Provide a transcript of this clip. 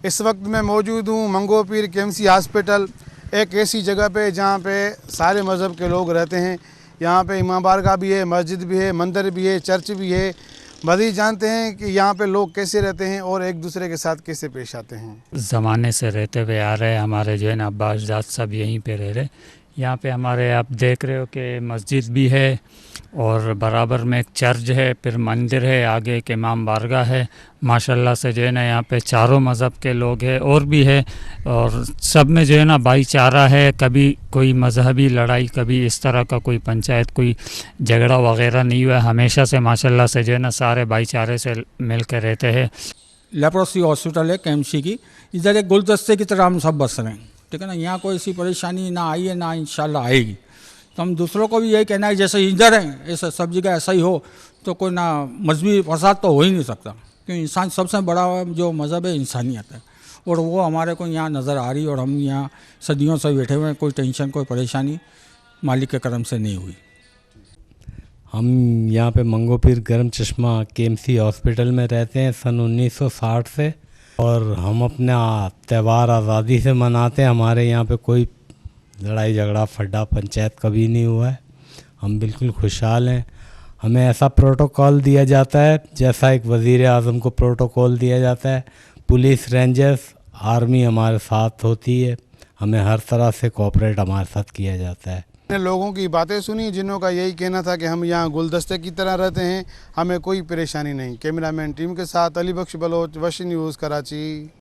इस वक्त मैं मौजूद हूँ मंगो पीर केएमसी हॉस्पिटल, एक ऐसी जगह पे जहाँ पे सारे मज़हब के लोग रहते हैं। यहाँ पे इमाम बारगाह भी है, मस्जिद भी है, मंदिर भी है, चर्च भी है। मज़ीद जानते हैं कि यहाँ पे लोग कैसे रहते हैं और एक दूसरे के साथ कैसे पेश आते हैं। ज़माने से रहते हुए आ रहे हमारे जो है ना अब्बा अजदाद सब यहीं पे रह रहे। यहाँ पे हमारे आप देख रहे हो कि मस्जिद भी है और बराबर में एक चर्च है, फिर मंदिर है, आगे एक इमाम बारगाह है। माशाल्लाह से जो है ना यहाँ पे चारों मज़हब के लोग हैं और भी है, और सब में जो है ना भाईचारा है। कभी कोई मजहबी लड़ाई, कभी इस तरह का कोई पंचायत, कोई झगड़ा वगैरह नहीं हुआ। हमेशा से माशाल्लाह से जो है ना सारे भाईचारे से मिल कर रहते हैं। लेप्रोसी हॉस्पिटल है केएमसी की, इधर एक गुलदस्ते की तरह हम सब बस रहे हैं, ठीक है ना। यहाँ कोई ऐसी परेशानी ना आई है, ना इंशाल्लाह आएगी। तो हम दूसरों को भी यही कहना है जैसे इधर है ऐसा सब जगह ऐसा ही हो, तो कोई ना मजहबी फसाद तो हो ही नहीं सकता, क्योंकि इंसान सबसे बड़ा जो मज़हब है इंसानियत है, और वो हमारे को यहाँ नज़र आ रही है। और हम यहाँ सदियों से बैठे हुए हैं, कोई टेंशन कोई परेशानी मालिक के करम से नहीं हुई। हम यहाँ पे मंगो पीर गरम चश्मा केएमसी हॉस्पिटल में रहते हैं सन 1960 से, और हम अपना त्यौहार आज़ादी से मनाते हैं। हमारे यहाँ पे कोई लड़ाई झगड़ा फड्डा पंचायत कभी नहीं हुआ है। हम बिल्कुल खुशहाल हैं। हमें ऐसा प्रोटोकॉल दिया जाता है जैसा एक वज़ीर आज़म को प्रोटोकॉल दिया जाता है। पुलिस, रेंजर्स, आर्मी हमारे साथ होती है। हमें हर तरह से कोऑपरेट हमारे साथ किया जाता है। मैंने लोगों की बातें सुनी जिन्हों का यही कहना था कि हम यहाँ गुलदस्ते की तरह रहते हैं, हमें कोई परेशानी नहीं। कैमरामैन टीम के साथ अली बख्श बलोच, वश न्यूज़, कराची।